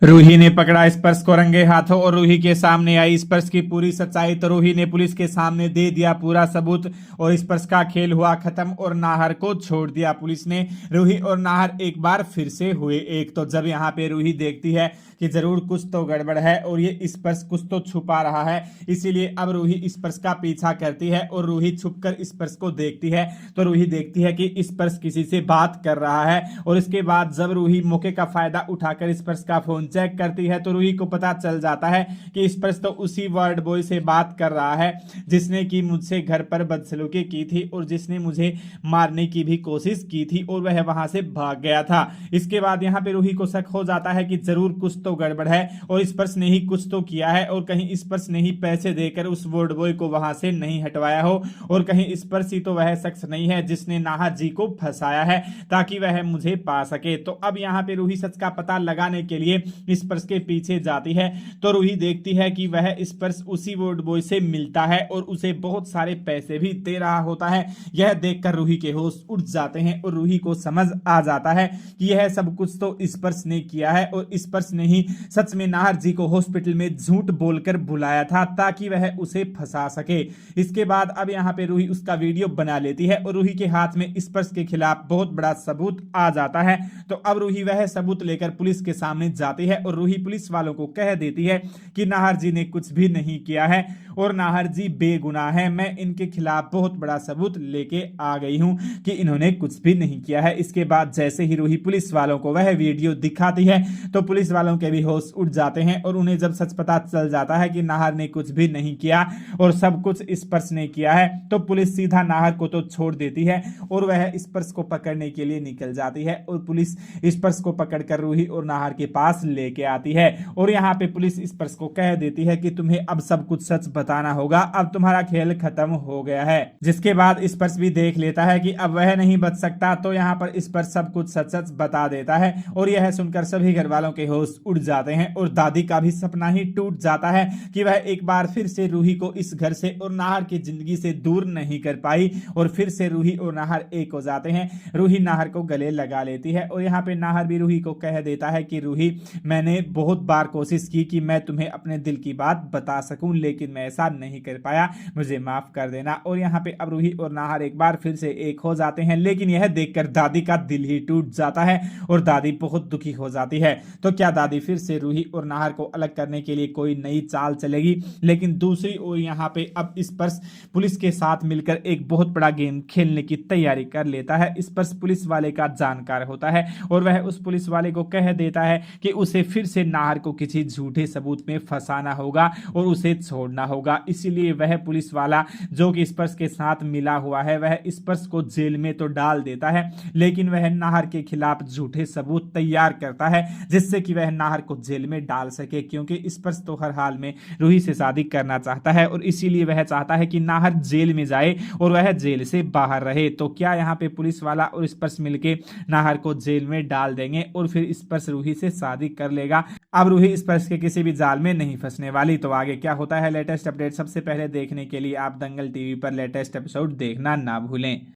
रूही ने पकड़ा स्पर्श को रंगे हाथों और रूही के सामने आई स्पर्श की पूरी सच्चाई। तो रूही ने पुलिस के सामने दे दिया पूरा सबूत और स्पर्श का खेल हुआ खत्म और नाहर को छोड़ दिया पुलिस ने। रूही और नाहर एक बार फिर से हुए एक। तो जब यहाँ पे रूही देखती है कि जरूर कुछ तो गड़बड़ है और ये स्पर्श कुछ तो छुपा रहा है, इसीलिए अब रूही स्पर्श का पीछा करती है और रूही छुपकर स्पर्श को देखती है। तो रूही देखती है कि स्पर्श किसी से बात कर रहा है और इसके बाद जब रूही मौके का फायदा उठाकर स्पर्श का फोन चेक करती है तो रूही को पता चल जाता है कि स्पर्श तो उसी वार्ड बॉय से बात कर रहा है जिसने कि मुझसे घर पर बदसलूकी की थी और जिसने मुझे मारने की भी कोशिश की थी और वह वहां से भाग गया था। इसके बाद यहाँ पे रूही को शक हो जाता है कि जरूर कुछ तो गड़बड़ है और स्पर्श ने ही कुछ तो किया है और कहीं स्पर्श ने ही पैसे देकर उस वार्ड बॉय को वहां से नहीं हटवाया हो और कहीं स्पर्श ही तो वह शख्स नहीं है जिसने नाहर जी को फंसाया है ताकि वह मुझे पा सके। तो अब यहाँ पे रूही सच का पता लगाने के लिए स्पर्श के पीछे जाती है। तो रूही देखती है कि वह स्पर्श उसी वार्ड बॉय से मिलता है और उसे बहुत सारे पैसे भी दे रहा होता है। यह देखकर रूही के होश उड़ जाते हैं और रूही को समझ आ जाता है कि यह सब कुछ तो स्पर्श ने किया है और स्पर्श ने ही सच में नाहर जी को हॉस्पिटल में झूठ बोलकर बुलाया था ताकि वह उसे फंसा सके। इसके बाद अब यहाँ पे रूही उसका वीडियो बना लेती है और रूही के हाथ में स्पर्श के खिलाफ बहुत बड़ा सबूत आ जाता है। तो अब रूही वह सबूत लेकर पुलिस के सामने जाती है और रूही पुलिस वालों को कह देती है कि नाहर जी ने कुछ भी नहीं किया है और नाहर जी बेगुनाह है। मैं इनके खिलाफ बहुत बड़ा सबूत लेके आ गई हूं कि इन्होंने कुछ भी नहीं किया है। इसके बाद जैसे ही रूही पुलिस वालों को वह वीडियो दिखाती है तो पुलिस वालों के भी होश उड़ जाते हैं और उन्हें जब सच पता चल जाता है कि नाहर ने कुछ भी नहीं किया और सब कुछ स्पर्श ने किया है तो पुलिस सीधा नाहर को तो छोड़ देती है और वह स्पर्श को पकड़ने के लिए निकल जाती है और पुलिस स्पर्श को पकड़कर रूही और नाहर के पास लेके आती है और यहाँ पे पुलिस स्पर्श को कह देती है कि तुम्हें अब सब कुछ सच बताना होगा, अब तुम्हारा खेल खत्म हो गया है। जिसके बाद स्पर्श भी देख लेता है कि अब वह नहीं बच सकता तो यहाँ पर स्पर्श सब कुछ सच सच बता देता है और यह सुनकर सभी घर वालों के होश उड़ जाते हैं और दादी का भी सपना ही टूट जाता है कि वह एक बार फिर से रूही को इस घर से और नाहर की जिंदगी से दूर नहीं कर पाई और फिर से रूही और नाहर एक हो जाते हैं। रूही नाहर को गले लगा लेती है और यहाँ पे नाहर भी रूही को कह देता है कि रूही, मैंने बहुत बार कोशिश की कि मैं तुम्हें अपने दिल की बात बता सकूं लेकिन मैं ऐसा नहीं कर पाया, मुझे माफ कर देना। और यहाँ पे अब रूही और नाहर एक बार फिर से एक हो जाते हैं लेकिन यह देखकर दादी का दिल ही टूट जाता है और दादी बहुत दुखी हो जाती है। तो क्या दादी फिर से रूही और नाहर को अलग करने के लिए कोई नई चाल चलेगी? लेकिन दूसरी ओर यहाँ पे अब स्पर्श पुलिस के साथ मिलकर एक बहुत बड़ा गेम खेलने की तैयारी कर लेता है। स्पर्श पुलिस वाले का जानकार होता है और वह उस पुलिस वाले को कह देता है कि उसे फिर से नाहर को किसी झूठे सबूत में फंसाना होगा और उसे छोड़ना होगा। इसीलिए वह पुलिस वाला जो कि स्पर्श के साथ मिला हुआ है वह स्पर्श को जेल में तो डाल देता है लेकिन वह नाहर के खिलाफ झूठे सबूत तैयार करता है जिससे कि वह नाहर को जेल में डाल सके, क्योंकि स्पर्श तो हर हाल में रूही से शादी करना चाहता है और इसीलिए वह चाहता है कि नाहर जेल में जाए और वह जेल से बाहर रहे। तो क्या यहाँ पे पुलिस वाला और स्पर्श मिलके नाहर को जेल में डाल देंगे और फिर स्पर्श रूही से शादी कर लेगा? अब रूही स्पर्श के किसी भी जाल में नहीं फंसने वाली। तो आगे क्या होता है लेटेस्ट अपडेट सबसे पहले देखने के लिए आप दंगल टीवी पर लेटेस्ट एपिसोड देखना ना भूलें।